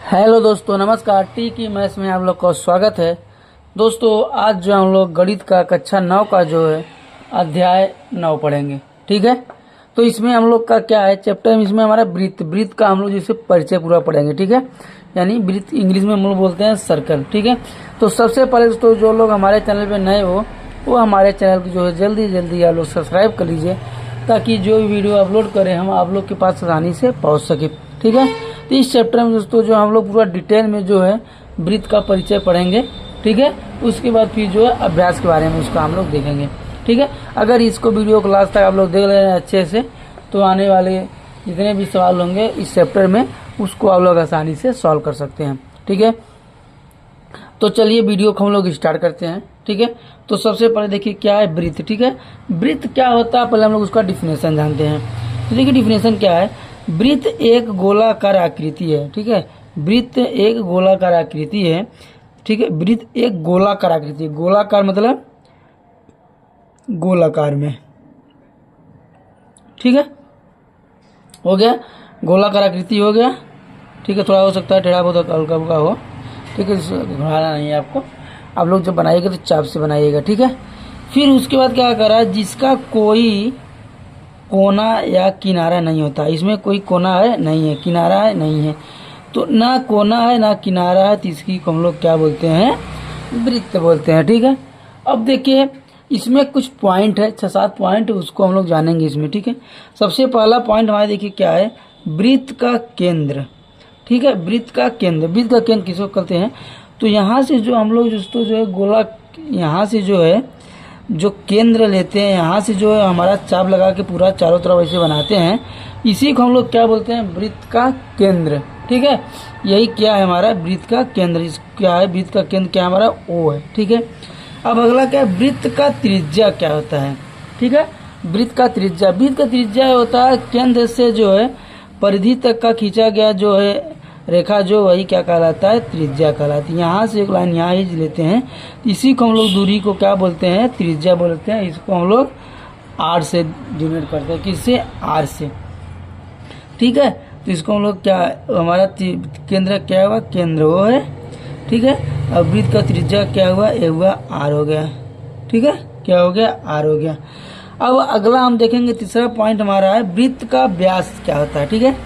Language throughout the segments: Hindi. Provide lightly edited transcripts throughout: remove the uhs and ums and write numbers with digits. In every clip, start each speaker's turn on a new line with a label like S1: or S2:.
S1: हेलो दोस्तों, नमस्कार। टी की मैथ्स में आप लोग का स्वागत है। दोस्तों, आज जो हम लोग गणित का कक्षा 9 का जो है अध्याय 9 पढ़ेंगे। ठीक है, तो इसमें हम लोग का क्या है चैप्टर, इसमें हमारा वृत्त का हम लोग जिसे परिचय पूरा पढ़ेंगे। ठीक है, यानी वृत्त इंग्लिश में हम लोग बोलते हैं सर्कल। ठीक है, तो सबसे पहले दोस्तों जो लोग हमारे चैनल पर नए हो वो हमारे चैनल को जो है जल्दी आप लोग सब्सक्राइब कर लीजिए, ताकि जो भी वीडियो अपलोड करें हम आप लोग के पास आसानी से पहुँच सके। ठीक है, तो इस चैप्टर में दोस्तों जो हम लोग पूरा डिटेल में जो है वृत्त का परिचय पढ़ेंगे। ठीक है, उसके बाद फिर जो है अभ्यास के बारे में उसका हम लोग देखेंगे। ठीक है, अगर इसको वीडियो को लास्ट तक आप लोग देख ले रहे हैं अच्छे से, तो आने वाले जितने भी सवाल होंगे इस चैप्टर में उसको आप लोग आसानी से सॉल्व कर सकते हैं। ठीक है, तो चलिए वीडियो को हम लोग स्टार्ट करते हैं। ठीक है, तो सबसे पहले देखिए क्या है वृत्त। ठीक है, वृत्त क्या होता है पहले हम लोग उसका डिफिनेशन जानते हैं। तो देखिए डिफिनेशन क्या है। वृत्त एक गोलाकार आकृति है। ठीक है, वृत्त एक गोलाकार आकृति है। ठीक है, वृत्त एक गोलाकार आकृति है। गोलाकार मतलब गोलाकार में। ठीक है, हो गया, गोलाकार आकृति हो गया। ठीक है, थोड़ा हो सकता है टेढ़ा बहुत हल्का हल्का हो। ठीक है, घुमाना नहीं है आपको, आप लोग जब बनाइएगा तो चाप से बनाइएगा। ठीक है, फिर उसके बाद क्या करा, जिसका कोई कोना या किनारा नहीं होता। इसमें कोई कोना है नहीं है, किनारा है नहीं है, तो ना कोना है ना किनारा है, तो इसकी को हम लोग क्या बोलते हैं, वृत्त बोलते हैं। ठीक है, अब देखिए इसमें कुछ पॉइंट है, 6-7 पॉइंट, उसको हम लोग जानेंगे इसमें। ठीक है, सबसे पहला पॉइंट हमारे देखिए क्या है, वृत्त का केंद्र। ठीक है, वृत्त का केंद्र, वृत्त का केंद्र किसको कहते हैं, तो यहाँ से जो हम लोग दोस्तों जो है गोला, यहाँ से जो है जो केंद्र लेते हैं, यहाँ से जो है हमारा चाप लगा के पूरा चारों तरफ ऐसे बनाते हैं, इसी को हम लोग क्या बोलते हैं, वृत्त का केंद्र। ठीक है, यही क्या है हमारा वृत्त का केंद्र। क्या है वृत्त का केंद्र, क्या हमारा ओ है। ठीक है, अब अगला क्या है, वृत्त का त्रिज्या क्या होता है। ठीक है, वृत्त का त्रिज्या, वृत्त का त्रिज्या होता है केंद्र से जो है परिधि तक का खींचा गया जो है रेखा, जो वही क्या कहलाता है, त्रिज्या कहलाती है। यहाँ से एक लाइन यहाँ ही लेते हैं, इसी को हम लोग दूरी को क्या बोलते हैं, त्रिज्या बोलते हैं। इसको हम लोग आर से डिनोट करते हैं, किससे, आर से। ठीक है, तो इसको हम लोग क्या, हमारा केंद्र क्या हुआ, केंद्र वो है। ठीक है, अब वृत्त का त्रिज्या क्या हुआ, ये हुआ आर हो गया। ठीक है, क्या हो गया, आर हो गया। अब अगला हम देखेंगे, तीसरा पॉइंट हमारा है वृत्त का व्यास क्या होता है। ठीक है,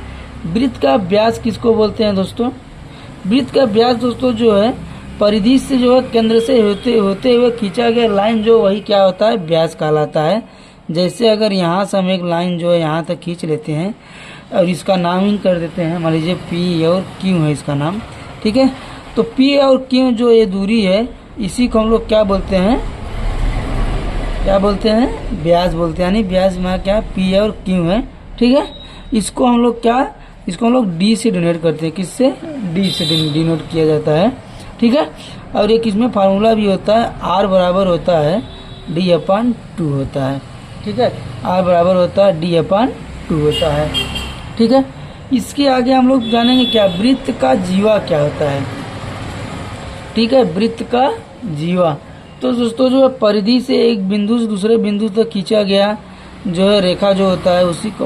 S1: वृत्त का व्यास किसको बोलते हैं दोस्तों, वृत्त का व्यास दोस्तों जो है परिधि से जो है केंद्र से होते हुए खींचा गया लाइन जो वही क्या होता है, व्यास कहलाता है। जैसे अगर यहाँ से हम एक लाइन जो है यहाँ तक खींच लेते हैं और इसका नाम ही कर देते हैं, मान लीजिए पी और क्यू है इसका नाम। ठीक है, तो पी और क्यू जो ये दूरी है, इसी को हम लोग क्या बोलते हैं, क्या बोलते हैं, व्यास बोलते हैं। यानी व्यास में क्या पी और क्यू है। ठीक है, इसको हम लोग क्या, इसको हम लोग डी से डिनोट करते हैं, किससे, डी से डिनोट किया जाता है। ठीक है, और एक इसमें फार्मूला भी होता है, आर बराबर होता है D/2 होता है। ठीक है, आर बराबर होता है D/2 होता है। ठीक है, इसके आगे हम लोग जानेंगे क्या, वृत्त का जीवा क्या होता है। ठीक है, वृत्त का जीवा तो दोस्तों जो है परिधि से एक बिंदु से दूसरे बिंदु तक खींचा गया जो है रेखा जो होता है, उसी को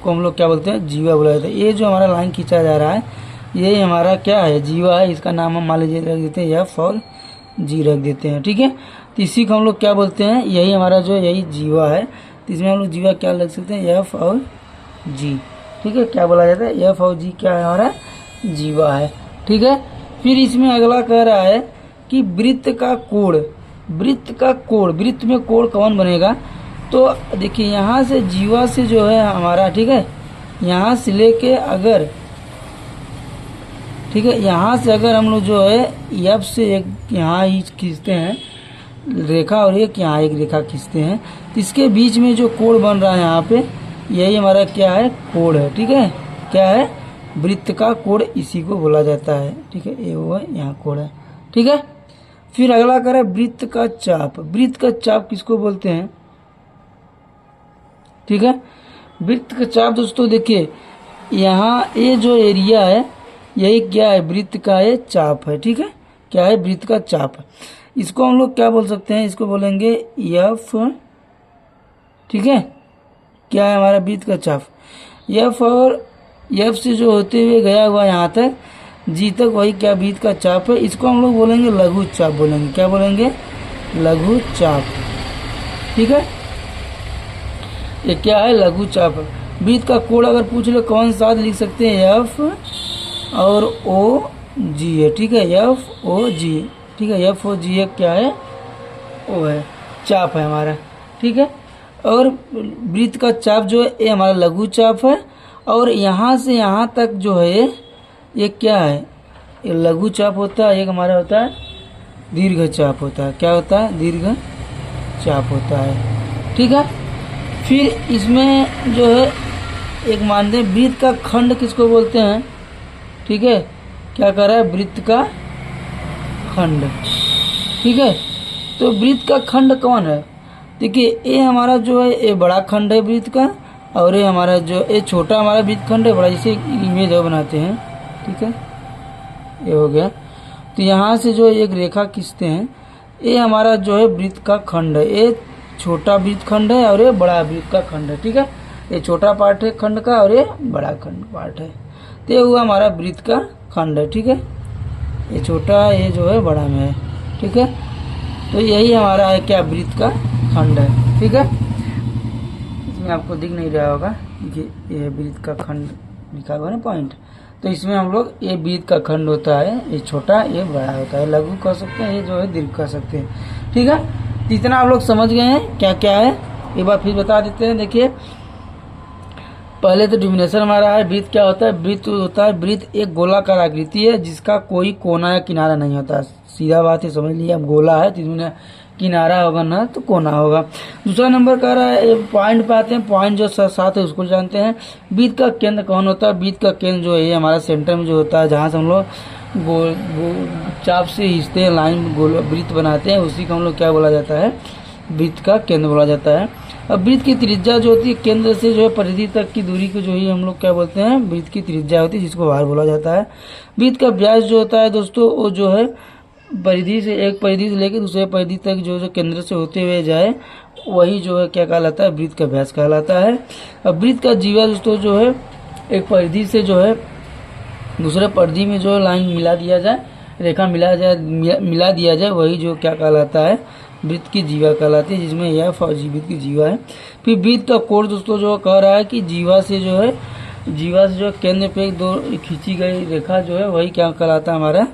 S1: हम लोग क्या बोलते हैं, जीवा बोला जाता है। ये जो हमारा लाइन खींचा जा रहा है ये हमारा क्या है, जीवा है। इसका नाम हम मान लीजिए रख देते हैं एफ और जी रख देते हैं। ठीक है, तो इसी को हम लोग क्या बोलते हैं, यही हमारा जो यही जीवा है। तो इसमें हम लोग जीवा क्या लग सकते हैं, एफ और जी। ठीक है, क्या बोला जाता है, एफ और जी क्या है, हमारा जीवा है। ठीक है, फिर इसमें अगला कह रहा है कि वृत्त का कोण, वृत्त का कोण, वृत्त में कोण कौन बनेगा, तो देखिए यहाँ से जीवा से जो है हमारा, ठीक है, यहाँ से लेके अगर, ठीक है, यहाँ से अगर हम लोग जो है एफ से एक यहाँ ही खींचते हैं रेखा और एक यहाँ एक रेखा खींचते हैं, तो इसके बीच में जो कोण बन रहा है यहाँ पे, यही हमारा क्या है, कोण है। ठीक है, क्या है, वृत्त का कोण, इसी को बोला जाता है। ठीक है, ये वो है, यहाँ कोण है। ठीक है, फिर अगला करें वृत्त का चाप, वृत्त का चाप किसको बोलते हैं। ठीक है, वृत्त का चाप दोस्तों देखिए यहाँ ये जो एरिया है यही क्या है, वृत्त का ये चाप है। ठीक है, क्या है, वृत्त का चाप। इसको हम लोग क्या बोल सकते हैं, इसको बोलेंगे एफ। ठीक है, क्या है हमारा वृत्त का चाप, एफ, और एफ से जो होते हुए गया हुआ यहाँ तक, जी तक वही क्या वृत्त का चाप है। इसको हम लोग बोलेंगे लघु चाप बोलेंगे। क्या बोलेंगे? लघु चाप। ठीक है, ये क्या है? लघु चाप। वृत्त का कोण अगर पूछ ले कौन सा लिख सकते हैं? एफ और ओ जी है। ठीक है, एफ ओ जी। ठीक है, एफ ओ जी है क्या है? ओ है, चाप है हमारा। ठीक है, और वृत्त का चाप जो है ये हमारा लघु चाप है। और यहाँ से यहाँ तक जो है ये क्या है? ये लघु चाप होता है। एक हमारा होता है दीर्घ चाप होता है। क्या होता है? दीर्घ चाप होता है। ठीक है, फिर इसमें जो है एक मानते हैं वृत्त का खंड किसको बोलते हैं? ठीक है, क्या कर रहा है? वृत्त का खंड। ठीक है, तो वृत्त का खंड कौन है? देखिए, ये हमारा जो है ये बड़ा खंड है वृत्त का, और ये हमारा जो ये छोटा हमारा वृत्त खंड है बड़ा, जिसे इमेज बनाते हैं। ठीक है, ये हो गया। तो यहाँ से जो एक रेखा खींचते हैं, ये हमारा जो है वृत्त का खंड है। ये छोटा वृत्त खंड है और ये बड़ा वृत्त का खंड है। ठीक है, ये छोटा पार्ट है खंड का और ये बड़ा खंड पार्ट है। तो ये हुआ हमारा वृत्त का खंड है। ठीक है, ये छोटा ये जो है बड़ा में है। ठीक है, तो यही हमारा है क्या? वृत्त का खंड है। ठीक है, इसमें आपको दिख नहीं रहा होगा, देखिए ये वृत्त का खंड लिखा हुआ है ना पॉइंट। तो इसमें हम लोग ये वृत्त का खंड होता है, ये छोटा ये बड़ा होता है। लघु कह सकते हैं, ये जो है दीर्घ कह सकते हैं। ठीक है, इतना आप लोग समझ गए हैं क्या क्या है? एक बार फिर बता देते हैं। देखिए, पहले तो डिफिनेशन हमारा है। वृत्त क्या होता है? वृत्त होता है, वृत्त एक गोलाकार आकृति है जिसका कोई कोना या किनारा नहीं होता। सीधा बात है, समझ लीजिए। अब गोला है तो इसमें किनारा होगा ना तो कोना होगा। दूसरा नंबर कह रहा है, पॉइंट पे आते हैं। पॉइंट जो साथ है उसको जानते हैं। वृत्त का केंद्र कौन होता है? वृत्त का केंद्र जो है हमारा सेंटर में जो होता है, जहाँ से हम लोग गोल चाप से खींचते हैं, लाइन गोल वृत्त बनाते हैं, उसी को हम लोग क्या बोला जाता है? वृत्त का केंद्र बोला जाता है। अब वृत्त की त्रिज्या जो होती है केंद्र से जो है परिधि तक की दूरी को जो है हम लोग क्या बोलते हैं? वृत्त की त्रिज्या होती है, जिसको भार बोला जाता है। वृत्त का व्यास जो होता है दोस्तों, वो जो है परिधि से एक परिधि से लेकर दूसरे परिधि तक जो केंद्र से होते हुए जाए, वही जो है क्या कहलाता है? वृत्त का व्यास कहलाता है। अब वृत्त का जीवा दोस्तों जो है एक परिधि से जो है दूसरे परिधि में जो लाइन मिला दिया जाए, रेखा मिला दिया जाए, वही जो क्या कहलाता है? वृत्त की जीवा कहलाती है, जिसमें एफ और जी वृत्त की जीवा है। फिर वृत्त का कोण दोस्तों जो कह रहा है कि जीवा से जो केंद्र पे दो खींची गई रेखा जो है वही क्या कहलाता है? हमारा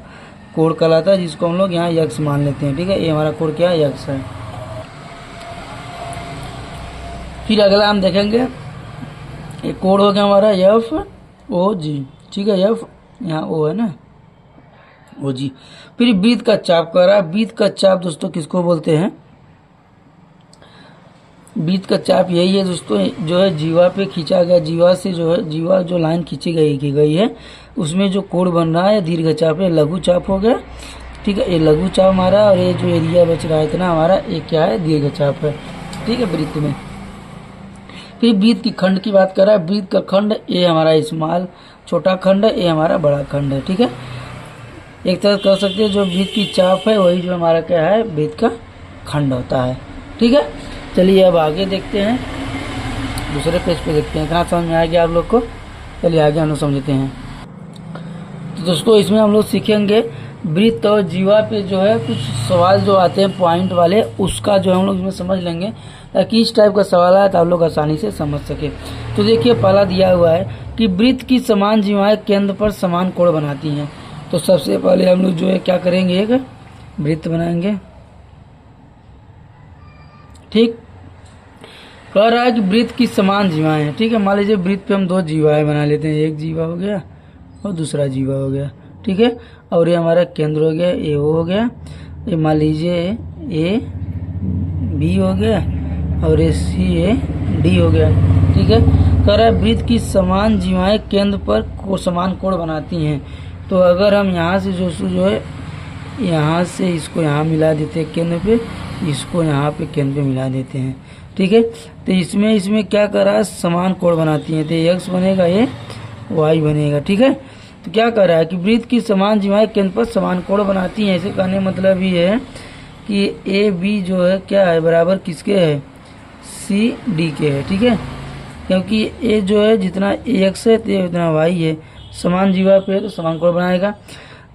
S1: कोण कहलाता है, जिसको हम लोग यहाँ यक्ष मान लेते हैं। ठीक है, ये हमारा कोण क्या है? यक्ष है। फिर अगला हम देखेंगे, ये कोण हो गया हमारा एफ ओ जी। ठीक है, एफ यहाँ ओ है ना, ओ जी। फिर वृत्त का चाप कह रहा है। वृत्त का चाप दोस्तों किसको बोलते हैं? वृत्त का चाप यही है दोस्तों, जो है जीवा पे खींचा गया, जीवा से जो है जीवा जो लाइन खींची गई है उसमें जो कोण बन रहा है दीर्घ चाप है, लघु चाप हो गया। ठीक है, ये लघु चाप हमारा, और ये जो एरिया बच रहा है इतना हमारा, ये क्या है? दीर्घ चाप है। ठीक है, वृत्त में। फिर वृत्त की खंड की बात कर रहा है। वृत्त का खंड ये हमारा स्मॉल छोटा खंड है, ये हमारा बड़ा खंड है। ठीक है, एक तरह कह सकते हैं जो वृत्त की चाप है वही जो हमारा क्या है? वृत्त का खंड होता है। ठीक है, चलिए अब आगे देखते हैं, दूसरे पेज पे देखते हैं। कहाँ समझ में आ गया आप लोग को? चलिए आगे हम लोग समझते हैं। तो दोस्तों इसमें हम लोग सीखेंगे वृत्त और जीवा पे जो है कुछ सवाल जो आते हैं पॉइंट वाले, उसका जो हम लोग इसमें समझ लेंगे, ताकि इस टाइप का सवाल आए तो आप लोग आसानी से समझ सके। तो देखिए, पहला दिया हुआ है कि वृत्त की समान जीवाएं केंद्र पर समान कोण बनाती हैं। तो सबसे पहले हम लोग जो है क्या करेंगे? एक वृत्त बनाएंगे। ठीक, कह रहा है कि वृत्त की समान जीवाएं हैं। ठीक है, मान लीजिए वृत्त पे हम दो जीवाएं बना लेते हैं, एक जीवा हो गया और दूसरा जीवा हो गया। ठीक है, और ये हमारा केंद्र हो गया, ए हो गया, ये मान लीजिए ए बी हो गया, और ये सी ए डी हो गया। ठीक है, कह रहा है वृत्त की समान जीवाएं केंद्र पर समान कोण बनाती हैं। तो अगर हम यहाँ से जो है यहाँ से इसको यहाँ मिला देते हैं केंद्र पे, इसको यहाँ पे केंद्र पे मिला देते हैं। ठीक है, तो इसमें क्या कर रहा है? समान कोण बनाती हैं, तो एक्स बनेगा, ये वाई बनेगा। ठीक है, तो क्या कर रहा है कि वृत्त की समान जीवाएं केंद्र पर समान कोण बनाती हैं। ऐसे कहने मतलब ये है कि ए बी जो है क्या है? बराबर किसके है? सी डी के है। ठीक है, क्योंकि ए जो है जितना एक्स है तो उतना वाई है, समान जीवा पे है तो समान कोण बनाएगा।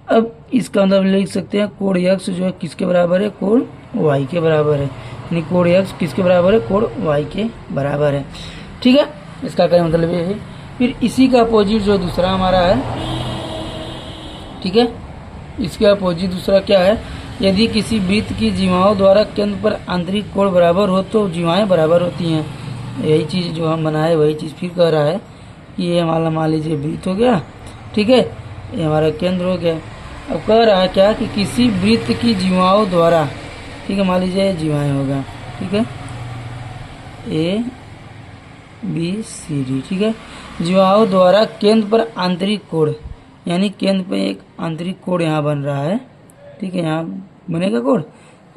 S1: अब इसका मतलब लिख सकते हैं कोण x जो है किसके बराबर है, कोण y के बराबर है, यानी कोण x किसके बराबर है, कोण y के बराबर है। ठीक है, इसका क्या मतलब ये है। फिर इसी का अपोजिट जो दूसरा हमारा है, ठीक है, इसका अपोजिट दूसरा क्या है, यदि किसी वृत्त की जीवाओं द्वारा केंद्र पर आंतरिक कोण बराबर हो तो जीवाएं बराबर होती हैं। यही चीज़ जो हम बनाए वही चीज़ फिर कह रहा है कि ये हमारा मान लीजिए वृत्त हो गया, ठीक है, ये हमारा केंद्र हो गया। अब कह रहा है क्या कि किसी वृत्त की जीवाओं द्वारा, ठीक है, मान लीजिए जीवाएं होगा, ठीक है, A B C D, ठीक है, जीवाओं द्वारा केंद्र पर आंतरिक कोण, यानी केंद्र पर एक आंतरिक कोण यहाँ बन रहा है, ठीक है, यहाँ बनेगा कोण,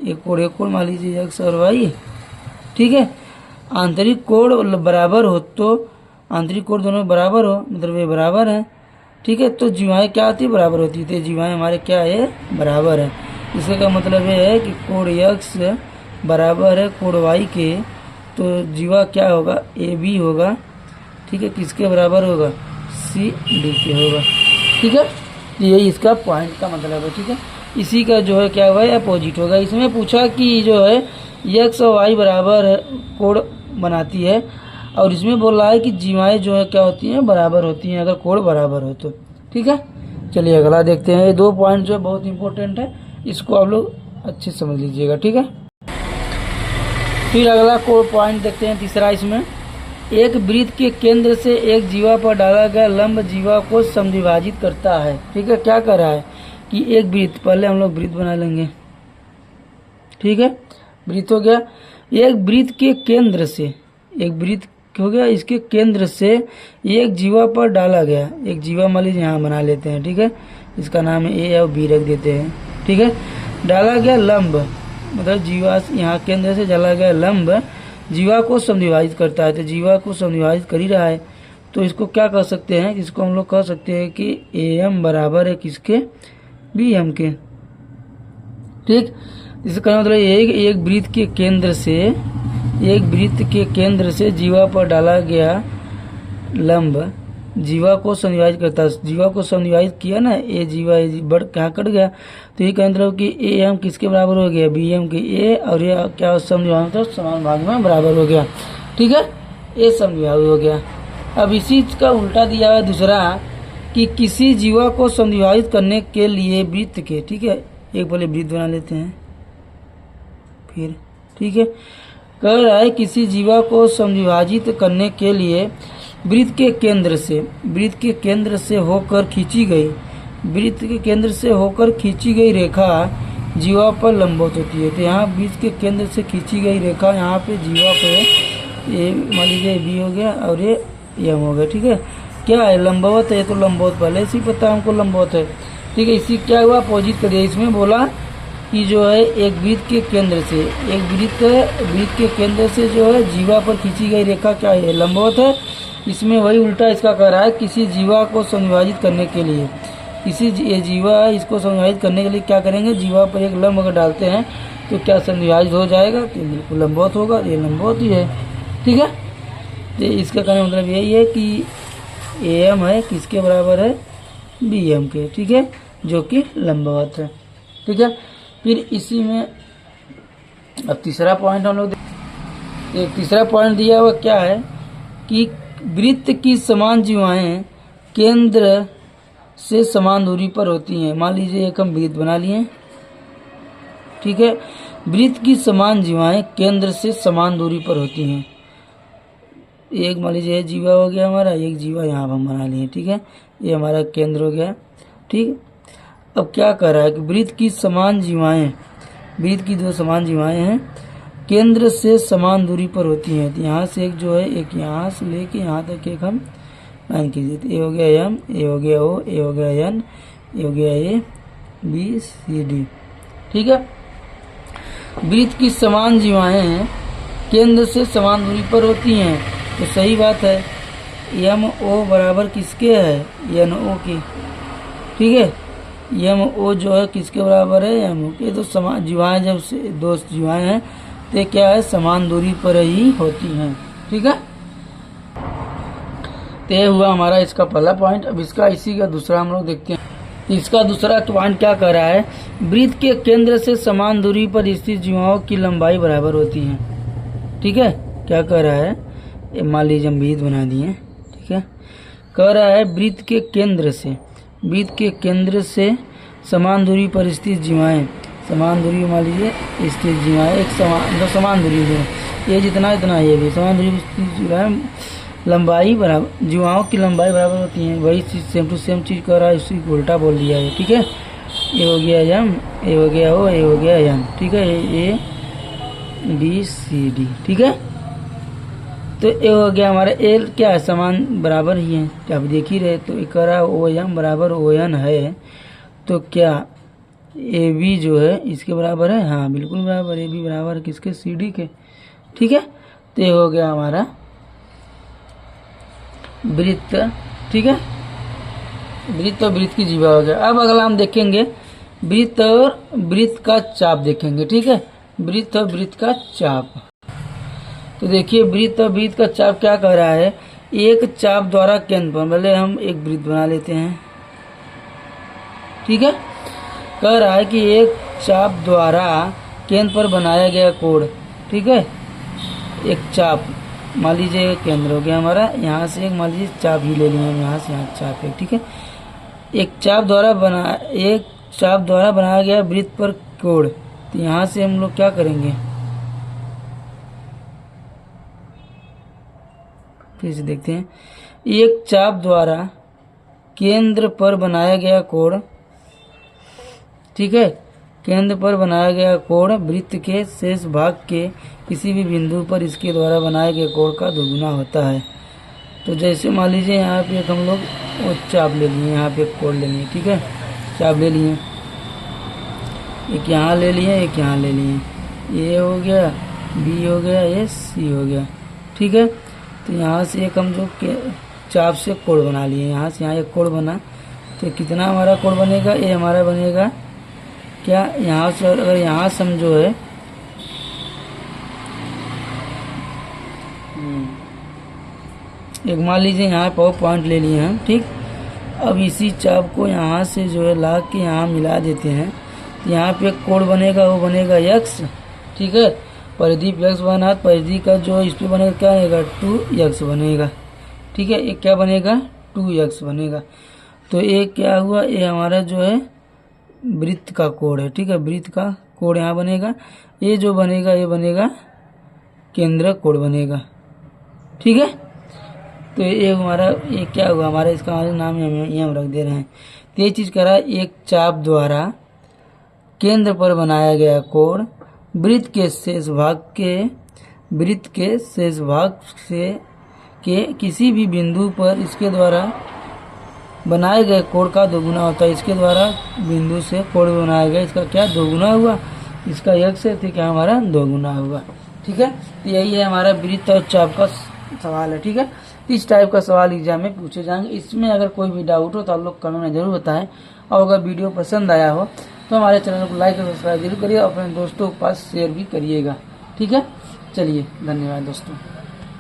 S1: एक कोण मान लीजिए x और y, ठीक है, आंतरिक कोण बराबर हो तो आंतरिक कोण दोनों बराबर हो, मतलब ये बराबर है, ठीक है, तो जीवाएं क्या आती है, बराबर होती है, तो जीवाएं हमारे क्या है, बराबर है। इसका का मतलब ये है कि कोण x बराबर है कोण y के, तो जीवा क्या होगा, AB होगा, ठीक है, किसके बराबर होगा, CD के होगा, ठीक है, यही इसका पॉइंट का मतलब है। ठीक है, इसी का जो है क्या हुआ है, अपोजिट होगा। इसमें पूछा कि जो है x और y बराबर कोण बनाती है, और इसमें बोल रहा है कि जीवाएं जो है क्या होती हैं, बराबर होती हैं अगर कोण बराबर हो तो। ठीक है, चलिए अगला देखते हैं। ये 2 पॉइंट जो है बहुत इंपॉर्टेंट है, इसको आप लोग अच्छे से समझ लीजिएगा। ठीक है, फिर अगला कोण पॉइंट देखते हैं, तीसरा। इसमें एक वृत्त के केंद्र से एक जीवा पर डाला गया लंब जीवा को समद्विभाजित करता है। ठीक है, क्या कर रहा है कि एक वृत्त, पहले हम लोग वृत्त बना लेंगे, ठीक है, वृत्त हो गया, एक वृत्त के केंद्र से, एक वृत्त हो गया, इसके केंद्र से एक जीवा पर डाला गया, एक जीवा मान लीजिए यहाँ बना लेते हैं, ठीक है, इसका नाम है A और B रख देते हैं। ठीक है, डाला गया लंब, मतलब जीवा यहाँ केंद्र से डाला गया लंब जीवा को समद्विभाजित करता है, तो जीवा को समद्विभाजित कर ही रहा है, तो इसको क्या कह सकते हैं, इसको हम लोग कह सकते हैं कि AM बराबर है किसके, BM के। ठीक, इसका मतलब ये है कि एक वृत्त के केंद्र से, एक वृत्त के केंद्र से जीवा पर डाला गया लंब जीवा को समद्विभाजित करता है, जीवा को समद्विभाजित किया ना, ए जीवा बढ़ क्या कट गया, तो ये कहते हैं कि AM किसके बराबर हो गया, BM के, A और ये क्या समद्विभाजित तो समान भाग में बराबर हो गया। ठीक है, ये समद्विभाजित हो गया। अब इसी का उल्टा दिया है दूसरा कि किसी जीवा को समद्विभाजित करने के लिए वृत्त के, ठीक है, एक पहले वृत्त बना लेते हैं फिर, ठीक है, कह रहा है किसी जीवा को समद्विभाजित करने के लिए वृत्त के केंद्र से, वृत्त के केंद्र से होकर खींची गई, वृत्त के केंद्र से होकर खींची गई रेखा जीवा पर लंबवत होती है। तो यहाँ वृत्त के केंद्र से खींची गई रेखा यहाँ पे जीवा पे, ये मान लीजिए B हो गया और ये M हो गया। ठीक है, क्या है, लंबवत है, तो लंबवत पहले से ही पता हमको लंबवत है। ठीक है, इसी क्या हुआ, अपोजिट कर दिया। इसमें बोला कि जो है एक वृत्त के केंद्र से, एक वृत्त के केंद्र से जो है जीवा पर खींची गई रेखा क्या है, लंबवत है। इसमें वही उल्टा इसका कह रहा है किसी जीवा को समद्विभाजित करने के लिए, किसी ये जीवा इसको समद्विभाजित करने के लिए क्या करेंगे, जीवा पर एक लंब अगर डालते हैं तो क्या समद्विभाजित हो जाएगा, तो बिल्कुल लंबवत होगा, ये लंबवत ही है। ठीक है, तो इसका कहने मतलब यही है कि AM है किसके बराबर है, BM के, ठीक है, जो कि लंबवत है। ठीक है, फिर इसी में अब तीसरा पॉइंट हम लोग, एक तीसरा पॉइंट दिया हुआ क्या है कि वृत्त की समान जीवाएं केंद्र से समान दूरी पर होती हैं। मान लीजिए एक हम वृत्त बना लिए, ठीक है, वृत्त की समान जीवाएं केंद्र से समान दूरी पर होती हैं। एक मान लीजिए जीवा हो गया हमारा, एक जीवा यहाँ हम बना लिए, ठीक है, ये हमारा केंद्र हो गया। ठीक, अब क्या कर रहा है कि वृत्त की समान जीवाएं, वृत्त की 2 समान जीवाएं हैं, केंद्र से समान दूरी पर होती हैं। तो यहाँ से एक जो है, एक यहाँ से लेके यहाँ तक एक हम लाइन खींच देते, A हो गया M, A हो गया O, A हो गया N, A हो गया A B C D। ठीक है, वृत्त की समान जीवाएं केंद्र से समान दूरी पर होती हैं, तो सही बात है, MO बराबर किसके है, NO की। ठीक है, MO जो है किसके बराबर है, MO के। तो समान जीवाएं जब से 2 जीवाएं हैं तो क्या है, समान दूरी पर ही होती हैं। ठीक है, तो ये हुआ हमारा इसका पहला पॉइंट। अब इसका इसी का दूसरा हम लोग देखते हैं। इसका दूसरा पॉइंट क्या कर रहा है, वृत्त के केंद्र से समान दूरी पर स्थित जीवाओं की लंबाई बराबर होती है। ठीक है, क्या कह रहा है, मान लीजिए हम वृत्त बना दिए। ठीक है, कह रहा है वृत्त के केंद्र से समान दूरी पर स्थित जीवाएं, समान दूरी मान लीजिए स्थित जीवाएं एक समान दूरी है, ये जितना इतना ये भी समान दूरी पर स्थित जीवाएं लंबाई बराबर, जीवाओं की लंबाई बराबर होती है। वही चीज़ सेम टू सेम चीज़ कर रहा है, उसी को उल्टा बोल दिया है। ठीक है, ये हो गया यम, ये हो गया ओ, ये हो गया यम। ठीक है, ए बी सी डी। ठीक है, तो ये हो गया हमारा एल क्या है, समान बराबर ही है, आप देख ही रहे। तो ये कह रहा है ओ एम बराबर ओ एन है, तो क्या ए बी जो है इसके बराबर है, हाँ बिल्कुल बराबर, ए बी बराबर किसके, सी डी के। ठीक है, तो ये हो गया हमारा वृत्त। ठीक है, वृत्त और वृत्त की जीवा हो गया। अब अगला हम देखेंगे वृत्त और वृत्त का चाप देखेंगे। ठीक है, वृत्त और वृत्त का चाप। तो देखिए वृत्त और वृत्त का चाप क्या कह रहा है, एक चाप द्वारा केंद्र पर, पहले हम एक वृत्त बना लेते हैं। ठीक है, कह रहा है कि एक चाप द्वारा केंद्र पर बनाया गया कोण। ठीक है, एक चाप मान लीजिए केंद्र हो गया हमारा, यहाँ से एक मान लीजिए चाप ही ले लिया, यहाँ से यहाँ चाप है। ठीक है, एक चाप द्वारा बनाया गया वृत्त पर कोण। तो यहाँ से हम लोग क्या करेंगे, फिर से देखते हैं। एक चाप द्वारा केंद्र पर बनाया गया कोण, ठीक है, केंद्र पर बनाया गया कोण वृत्त के शेष भाग के किसी भी बिंदु पर इसके द्वारा बनाए गए कोण का दोगुना होता है। तो जैसे मान लीजिए यहाँ पे एक हम लोग वो चाप ले लिए, यहाँ पे एक कोण ले लिए। ठीक है, चाप ले लिए, एक यहाँ ले लिए, एक यहाँ ले लिए, ए हो गया, बी हो गया, ये सी हो गया। ठीक है, तो यहाँ से एक हम जो चाप से कोण बना लिए, यहाँ से यहाँ एक कोण बना, तो कितना हमारा कोण बनेगा, ये हमारा बनेगा क्या, यहाँ से अगर यहाँ से हम जो है एक मान लीजिए यहाँ पर पॉइंट ले लिए हम। ठीक, अब इसी चाप को यहाँ से जो है ला के यहाँ मिला देते हैं, तो यहाँ पे एक कोण बनेगा, वो बनेगा यक्स। ठीक है, परिधि यक्स बना, परिधि का जो इस पे बनेगा क्या बनेगा, 2x बनेगा। ठीक है, ये क्या बनेगा, 2x बनेगा। तो ये क्या हुआ, ये हमारा जो है वृत्त का कोण है। ठीक है, वृत्त का कोण यहाँ बनेगा, ये जो बनेगा ये बनेगा केंद्र कोण बनेगा। ठीक है, तो ये हमारा ये क्या हुआ, हमारा इसका नाम ये हम रख दे रहे हैं। तो ये चीज़ करा, एक चाप द्वारा केंद्र पर बनाया गया कोण वृत्त के शेष भाग के किसी भी बिंदु पर इसके द्वारा बनाए गए कोण का दोगुना होता है। इसके द्वारा बिंदु से कोण बनाया गया, इसका क्या दोगुना हुआ, इसका यक्स है, तो क्या हमारा दोगुना हुआ। ठीक है, तो यही है हमारा वृत्त और चाप का सवाल है। ठीक है, इस टाइप का सवाल एग्जाम में पूछे जाएंगे। इसमें अगर कोई भी डाउट हो तो आप लोग कमेंट में जरूर बताएं, और अगर वीडियो पसंद आया हो तो हमारे चैनल को लाइक और सब्सक्राइब जरूर करिए, और अपने दोस्तों के पास शेयर भी करिएगा। ठीक है, चलिए धन्यवाद दोस्तों।